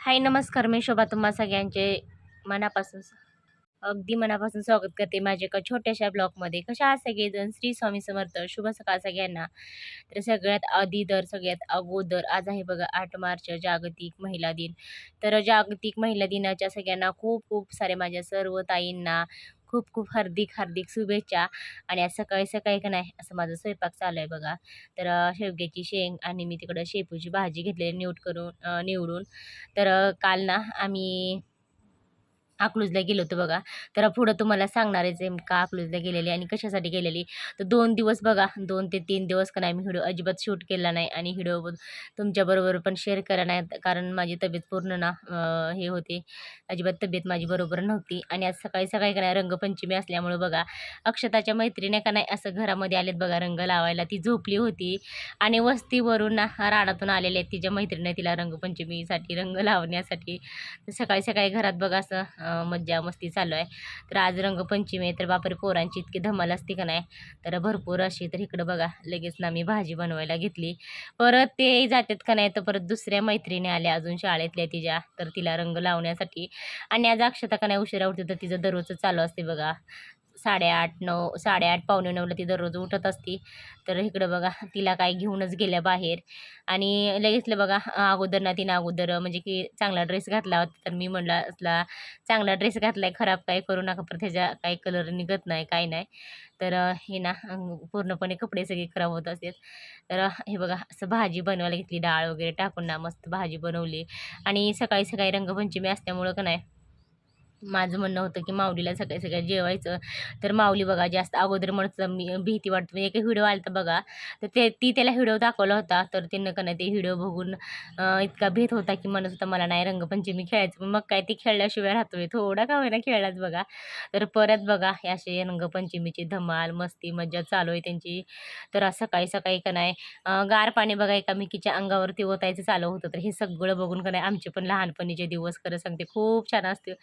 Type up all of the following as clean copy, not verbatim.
हाय नमस्कार, मी शोभा तुम्हा सगळ्यांचे मनापासून अगदी मनापासून स्वागत करते माझ्या एका छोट्याशा ब्लॉगमध्ये. कशा आहात सगळेजण? श्री स्वामी समर्थ. शुभ सकाळ सगळ्यांना. तर सगळ्यात आधी सगळ्यात अगोदर आज आहे बघा 8 मार्च जागतिक महिला दिन. तर जागतिक महिला दिनाच्या सगळ्यांना खूप खूप सारे माझ्या सर्व ताईंना खूप खूप हार्दिक हार्दिक शुभेच्छा. आणि आज सकाळी सकाळी का नाही असं माझा स्वयंपाक चालू आहे बघा. तर शेवग्याची शेंग आणि मी तिकडं शेपूची भाजी घेतलेली निवडून. तर काल ना आम्ही अकलूजला गेलो होतो बघा. तर पुढं तुम्हाला सांगणारच आहे का अकलूजला गेलेली आणि कशासाठी गेलेली. तर 2 दिवस बघा, 2 ते 3 दिवस का नाही मी व्हिडिओ अजिबात शूट केला नाही आणि व्हिडिओ तुमच्याबरोबर पण शेअर करा नाही, कारण माझी तब्येत पूर्ण ना हे होते. अजिबात तब्येत माझी बरोबर नव्हती. आणि आज सकाळी सकाळी का नाही रंगपंचमी असल्यामुळं बघा, अक्षताच्या मैत्रिणी का नाही असं घरामध्ये आलेत बघा रंग लावायला. ती झोपली होती आणि वस्तीवरून ना रानातून आलेले आहेत तिच्या मैत्रिणी तिला रंगपंचमीसाठी रंग लावण्यासाठी. तर सकाळी सकाळी घरात बघा असं मज्जा मस्ती चालू आहे. तर आज रंगपंचमी आहे, तर बापरे पोरांची इतकी धमाल असते का नाही. तर भरपूर अशी. तर इकडं बघा लगेच ना मी भाजी बनवायला घेतली. परत ते जातात का नाही, तर परत दुसऱ्या मैत्रिणी आल्या अजून शाळेतल्या तिच्या, तर तिला रंग लावण्यासाठी. आणि आज अक्षता का नाही उशिरा उठते, तर तिचं दररोजचं चालू असते बघा. 8:30 9 8:30 पावणे 9ला ती दररोज उठत असती. तर इकडं बघा तिला काय घेऊनच गेल्या बाहेर. आणि लगेचलं बघा अगोदर ना तिनं अगोदर म्हणजे की चांगला ड्रेस घातला होता. तर मी म्हणलं असला चांगला ड्रेस घातलाय खराब काय करू नका, पण त्याच्या काही कलर निघत नाही काय नाही. तर हे ना पूर्णपणे कपडे सगळे खराब होत असतात. तर हे बघा असं भाजी बनवायला घेतली, डाळ वगैरे टाकून ना मस्त भाजी बनवली. आणि सकाळी सकाळी रंगपंचमी असल्यामुळं का नाही माझं म्हणणं होतं की माऊलीला सकाळी सकाळी जेवायचं. तर माऊली बघा जास्त अगोदर म्हणत होता मी भीती वाटते, म्हणजे एक व्हिडिओ आला बघा. तर ती त्याला व्हिडिओ दाखवला होता. तर तिनं का नाही ते व्हिडिओ बघून इतका भीत होता की म्हणत होता मला नाही रंगपंचमी खेळायचं. पण मग काय ते खेळल्याशिवाय राहतोय, थोडा का होईना खेळलाच बघा. तर परत बघा हे असे रंगपंचमीची धमाल मस्ती मज्जा चालू आहे त्यांची. तर आज सकाळी सकाळी का नाही गार पाणी बघा एकामेकीच्या अंगावरती ओतायचं चालू होतं. तर हे सगळं बघून का नाही आमचे पण लहानपणीचे दिवस खरं सांगते खूप छान असते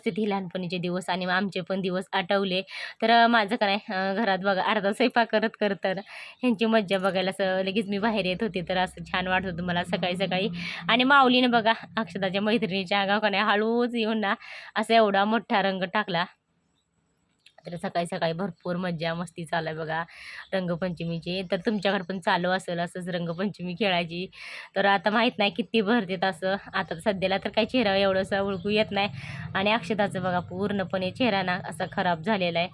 ती लहानपणीचे दिवस आणि मग आमचे पण दिवस आठवले. तर माझं काय घरात बघा अर्धा स्वयंपाक करत करत तर ह्यांची मज्जा बघायला असं लगेच मी बाहेर येत होते. तर असं छान वाटत होतं मला सकाळी सकाळी. आणि माऊलीने बघा अक्षताच्या मैत्रिणीच्या अंगावर का नाही हळूच येऊन ना असा एवढा मोठा रंग टाकला. तर सकाळी सकाळी भरपूर मज्जा मस्ती चालू आहे बघा रंगपंचमीची. तर तुमच्याकडे पण चालू असेल असंच रंगपंचमी खेळायची. तर आता माहीत नाही किती भरतेत असं. आता सध्याला तर काही चेहरा एवढंसं ओळखू येत नाही. आणि अक्षताचं बघा पूर्णपणे चेहरा ना असा खराब झालेला आहे.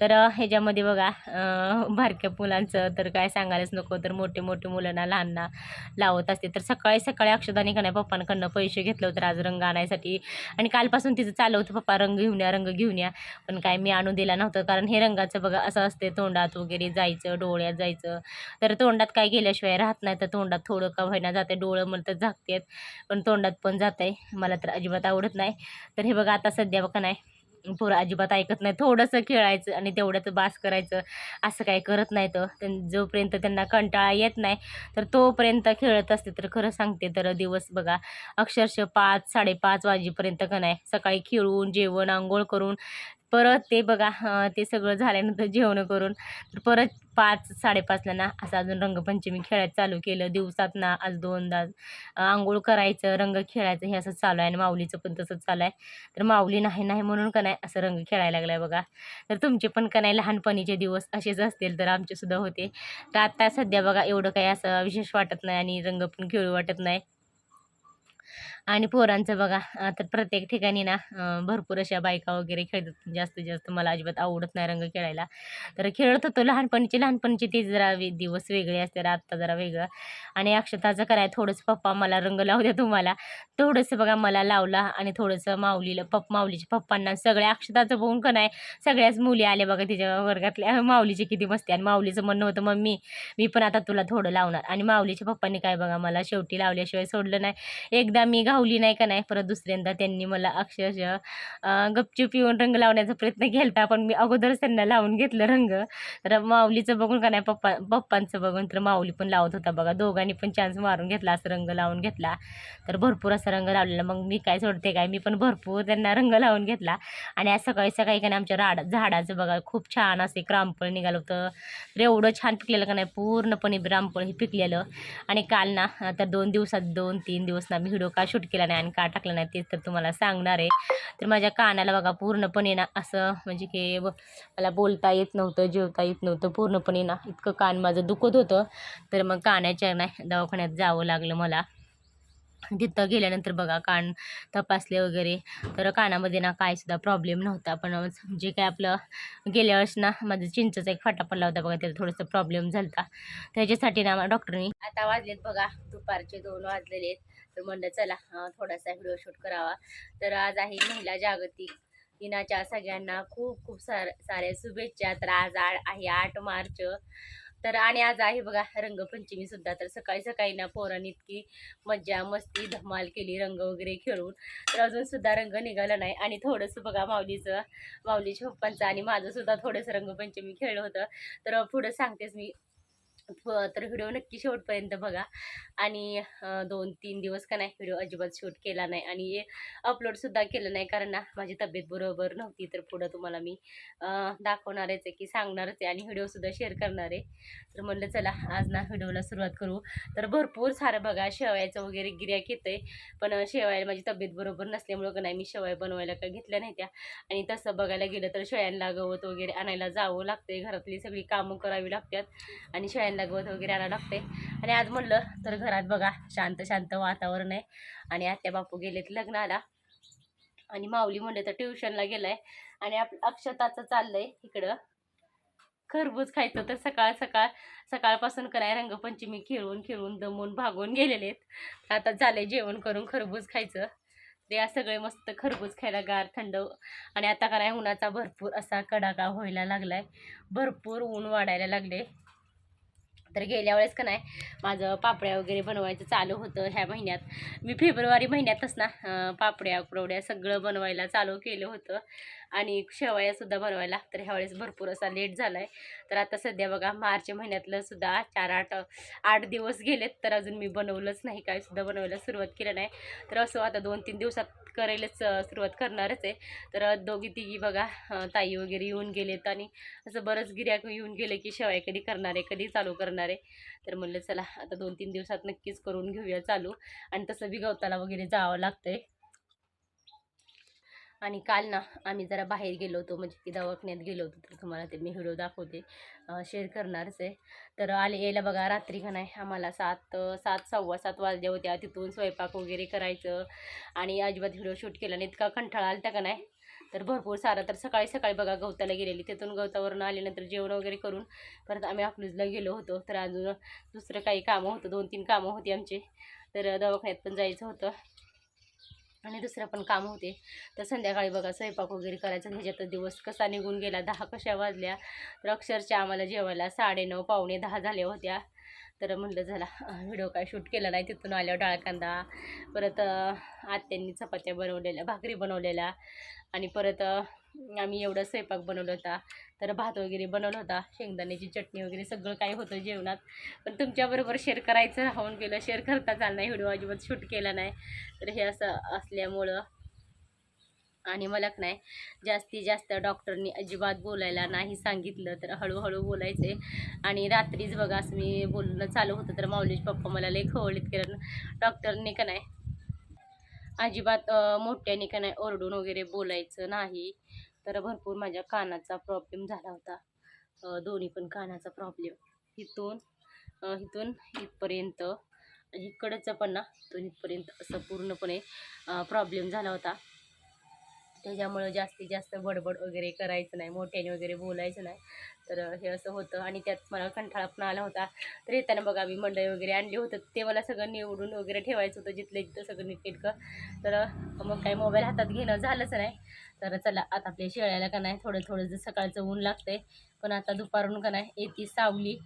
तर ह्याच्यामध्ये बघा बारक्या मुलांचं तर काय सांगायलाच नको. तर मोठे मोठे मुलांना लहानना लावत असते. तर सकाळी सकाळी अक्षताने का नाही पप्पांकडनं पैसे घेतलं होतं आज रंग आणायसाठी. आणि कालपासून तिचं चालू होतं पप्पा रंग घेऊन या रंग घेऊन या. पण काय मी आणून दिला नव्हतं, कारण हे रंगाचं बघा असं असते तोंडात वगैरे जायचं डोळ्यात जायचं. तर तोंडात काय गेल्याशिवाय राहत नाही. तर तोंडात थोडं का होईना जाते, डोळं मला तर झाकतात पण तोंडात पण जात आहे. मला तर अजिबात आवडत नाही. तर हे बघा आता सध्या बघा नाही पोरं अजिबात ऐकत नाही. थोडंसं खेळायचं आणि तेवढ्याच बास करायचं असं काही करत नाही. तर जोपर्यंत त्यांना कंटाळा येत नाही तर तोपर्यंत खेळत असते. तर खरं सांगते तर दिवस बघा अक्षरशः 5 5:30 वाजेपर्यंत का नाही सकाळी खेळून जेवण अंघोळ करून परत ते बघा ते सगळं झाल्यानंतर जेवण करून तर परत 5 5:30ला ना असं अजून रंगपंचमी खेळायला चालू केलं. दिवसात ना आज 2दा अंघोळ करायचं रंग खेळायचं हे असं चालू आहे. आणि माऊलीचं पण तसंच चालू आहे. तर माऊली नाही नाही म्हणून का नाही असं रंग खेळायला लागलाय बघा. तर तुमचे पण का नाही लहानपणीचे दिवस असेच असतील तर आमचे सुद्धा होते. तर आता सध्या बघा एवढं काही असं विशेष वाटत नाही आणि रंग पण खेळू वाटत नाही. आणि पोरांचं बघा तर प्रत्येक ठिकाणी ना भरपूर अशा बायका वगैरे खेळतात. जास्तीत जास्त मला अजिबात आवडत नाही रंग खेळायला. तर खेळत होतो लहानपणीचे ते जरा दिवस वेगळे असतात, आत्ता जरा वेगळं. आणि अक्षताचं कराय थोडंसं पप्पा मला रंग लावू द्या तुम्हाला. थोडंसं बघा मला लावला आणि थोडंसं माऊलीच्या पप्पांना सगळ्या अक्षताचं बघून का नाही सगळ्याच मुली आल्या बघा तिच्या वर्गातल्या. माऊलीची किती मस्ती. आणि माऊलीचं म्हणणं होतं मम्मी मी पण आता तुला थोडं लावणार. आणि माऊलीच्या पप्पांनी काय बघा मला शेवटी लावल्याशिवाय सोडलं नाही. एकदा मी गावली नाही का नाही परत दुसऱ्यांदा त्यांनी मला अक्षरशः गपचूप येऊन रंग लावण्याचा प्रयत्न केला. पण मी अगोदरच त्यांना लावून घेतलं रंग. तर माऊलीचं बघून का नाही पप्पांचं बघून तर माऊली पण लावत होता बघा. दोघांनी पण चान्स मारून घेतला, असं रंग लावून घेतला. तर भरपूर असा रंग लावलेला. मग मी काय सोडते काय, मी पण भरपूर त्यांना रंग लावून घेतला. आणि आज सकाळी सकाळी का नाही आमच्या झाडाचं बघा खूप छान असे रामफळ निघालं होतं. तर एवढं छान पिकलेलं का नाही पूर्णपणे रामफळ हे पिकलेलं. आणि काल ना तर 2 दिवसात 2-3 दिवस ना मी व्हिडिओ का शूट शूट केला नाही आणि का टाकला नाही तेच तर तुम्हाला सांगणार आहे. तर माझ्या कानाला बघा पूर्णपणे ना असं म्हणजे की मला बोलता येत नव्हतं, जेवता येत नव्हतं, पूर्णपणे ना इतकं कान माझं दुखत होतं. तर मग कानाच्या नाही दवाखान्यात जावं लागलं मला. तिथं गेल्यानंतर बघा कान तपासले वगैरे, तर कानामध्ये ना काय सुद्धा प्रॉब्लेम नव्हता. पण जे काय आपलं गेल्या वेळेस ना माझं चिंचेचा एक फाटा पडला होता बघा, त्याला थोडंसं प्रॉब्लेम झाला होता. त्याच्यासाठी ना डॉक्टरनी आता वाजलेत बघा दुपारचे 2 वाजलेले आहेत. तर म्हणलं चला थोडासा व्हिडिओ शूट करावा. तर आज आहे महिला जागतिक दिनाच्या सगळ्यांना खूप खूप साऱ्या शुभेच्छा. तर आज आहे 8 मार्च. तर आणि आज आहे बघा रंगपंचमी सुद्धा. तर सकाळी सकाळी ना पोरांनी इतकी मज्जा मस्ती धमाल केली रंग वगैरे खेळून. तर अजून सुद्धा रंग निघाला नाही आणि थोडंसं बघा माऊलीच्या पप्पांचं आणि माझं सुद्धा थोडंसं रंगपंचमी खेळलं होतं. तर पुढं सांगतेच मी. तर व्हिडिओ नक्की शेवटपर्यंत बघा. आणि 2-3 दिवस का नाही व्हिडिओ अजिबात शूट केला नाही आणि अपलोडसुद्धा केलं नाही, कारण ना माझी तब्येत बरोबर नव्हती. तर पुढं तुम्हाला मी दाखवणारच आहे की सांगणारच आहे आणि व्हिडिओसुद्धा शेअर करणार आहे. तर म्हणलं चला आज ना व्हिडिओला सुरुवात करू. तर भरपूर सारं बघा शेवयाचं वगैरे गिऱ्हाईक येतंय, पण शेवयाला माझी तब्येत बरोबर नसल्यामुळं का नाही मी शेवया बनवायला काय घेतल्या नाही त्या. आणि तसं बघायला गेलं तर शेळ्यांना गवत वगैरे आणायला जावं लागतंय, घरातली सगळी कामं करावी लागतात आणि शेळ्यांना गवत वगैरे आणावं लागते. आणि आज म्हणलं तर घरात बघा शांत शांत वातावरण आहे आणि आत्या बापू गेलेत लग्नाला आणि माऊली म्हणलं तर ट्युशनला गेलाय आणि अक्षताचं चाललंय इकडं खरबूज खायचं. तर सकाळपासून कराय रंगपंचमी खेळून खेळून दमून भागून गेलेले आहेत. आता चाललंय जेवण करून खरबूज खायचं. ते आज सगळे मस्त खरबूज खायला गार थंड. आणि आता कराय उन्हाचा भरपूर असा कडाका व्हायला लागलाय, भरपूर ऊन वाढायला लागले. तर गेल्या वेळेस का नाही माझं पापड्या वगैरे बनवायचं चालू होतं ह्या महिन्यात. मी फेब्रुवारी महिन्यातच ना पापड्या कुरवड्या सगळं बनवायला चालू केलं होतं आणि शेवयासुद्धा बनवायला. तर ह्यावेळेस भरपूर असा लेट झाला आहे. तर आता सध्या बघा मार्च महिन्यातलं सुद्धा 8 दिवस गेलेत, तर अजून मी बनवलंच नाही, काय सुद्धा बनवायला सुरुवात केलं नाही. तर असं आता 2-3 दिवसात करायलाच सुरुवात करणारच आहे. तर दोघी तिघी बघा ताई वगैरे येऊन गेलेत आणि असं बरंच गिऱ्हाईक येऊन गेले की शेवया कधी करणार आहे, कधी चालू करणार आहे. तर म्हणलं चला आता 2-3 दिवसात नक्कीच करून घेऊया चालू. आणि तसं बी गवताला वगैरे जावं लागतंय. आणि काल ना आम्ही जरा बाहेर गेलो होतो, म्हणजे की दवाखान्यात गेलो होतो. तर तुम्हाला ते मी व्हिडिओ दाखवते, शेअर करणारच आहे. तर यायला बघा रात्री का नाही आम्हाला 7-7:15 वाजल्या होत्या. तिथून स्वयंपाक वगैरे करायचं आणि अजिबात व्हिडिओ शूट केला नाही, इतका कंटाळा आला का नाही. तर भरपूर सारं तर सकाळी बघा गवताला गेलेली, तिथून गवतावरून आल्यानंतर जेवण वगैरे करून परत आम्ही अकलूजला गेलो होतो. तर अजून दुसरं काही कामं होतं, 2-3 कामं होती आमची. तर दवाखान्यात पण जायचं होतं आणि दुसरं पण काम होते. तर संध्याकाळी बघा स्वयंपाक वगैरे करायचा, ह्याच्यात दिवस कसा निघून गेला, 10 कशा वाजल्या. तर अक्षरशः आम्हाला जेवायला 9:30 पावणे 10 झाल्या होत्या. तर म्हटलं झाला व्हिडिओ काय शूट केला नाही. तिथून आल्यावर डाळ कांदा, परत आत्यांनी चपात्या बनवलेल्या, भाकरी बनवलेल्या आणि परत आम्ही एवढं स्वयंपाक बनवला होता. तर भात वगैरे बनवला होता, शेंगदाण्याची चटणी वगैरे सगळं काय होतं जेवणात. पण तुमच्याबरोबर शेअर करायचं राहून गेलं, शेअर करता चाललं नाही, व्हिडिओ अजिबात शूट केला नाही. तर हे असं असल्यामुळं आणि मला नाही जास्तीत जास्त डॉक्टरनी अजिबात बोलायला नाही सांगितलं, तर हळूहळू बोलायचे. आणि रात्रीच बघा असं मी बोलणं चालू होतं तर माऊलीचे पप्पा मला लई खवळीत केलं. डॉक्टरने का नाही अजिबात मोठ्याने का नाही ओरडून वगैरे बोलायचं नाही. तर भरपूर माझ्या कानाचा प्रॉब्लेम झाला होता, दोन्ही पण कानाचा प्रॉब्लेम. इथून इथून इथपर्यंत इकडचं पण ना इथून इथपर्यंत असं पूर्णपणे प्रॉब्लेम झाला होता. त्याच्यामुळं जास्तीत जास्त बडबड वगैरे करायचं नाही, मोठ्याने वगैरे बोलायचं नाही. तर हे असं होतं आणि त्यात मला कंटाळा पण आला होता. तर येताना बघा मी मंडई वगैरे आणली होतं, ते मला सगळं निवडून वगैरे ठेवायचं होतं जिथलं तिथं सगळं नीटनेटकं. तर मग काही मोबाईल हातात घेणं झालंच नाही. तर चला आता आपल्या शेळ्याला का नाही थोडं थोडं जर सकाळचं ऊन लागतंय, पण आता दुपारून का नाही येते सावली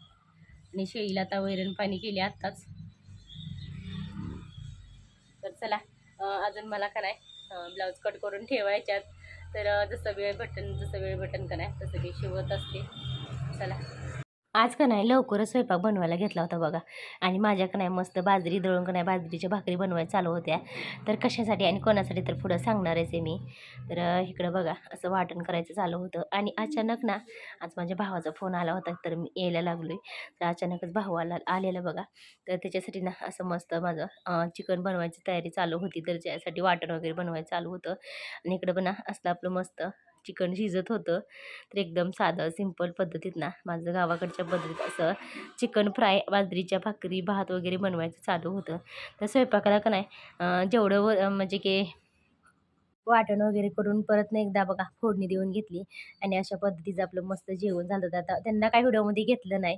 आणि शेळीला आता वैरण पाणी केली आत्ताच. तर चला अजून मला का नाही ब्लाऊज कट करून ठेवायच्यात. तर जसं वेळ भेटेन का नाही तसं मी शिवत असते. चला आज का नाही लवकरच स्वयंपाक बनवायला घेतला होता बघा. आणि माझ्या का नाही मस्त बाजरी दळून का नाही बाजरीच्या भाकरी बनवायला चालू होत्या. तर कशासाठी आणि कोणासाठी तर पुढं सांगणारच आहे मी. तर इकडं बघा असं वाटण करायचं चालू होतं आणि अचानक ना आज माझ्या भावाचा फोन आला होता तर मी यायला लागलो आहे. तर अचानकच भाऊ आलेला बघा. तर त्याच्यासाठी ना असं मस्त माझं चिकन बनवायची तयारी चालू होती. तर त्यासाठी वाटण वगैरे बनवायचं चालू होतं आणि इकडं पण ना असलं आपलं मस्त चिकन शिजत होतं. तर एकदम साधं सिंपल पद्धतीत ना माझं गावाकडच्या पद्धतीत असं चिकन फ्राय, बाजरीच्या भाकरी, भात वगैरे बनवायचं चालू होतं. तर स्वयंपाकाला का नाही जेवढं म्हणजे की वाटण वगैरे करून परत ना एकदा बघा फोडणी देऊन घेतली आणि अशा पद्धतीचं आपलं मस्त जेवण झालं होतं. आता त्यांना काही व्हिडिओमध्ये घेतलं नाही.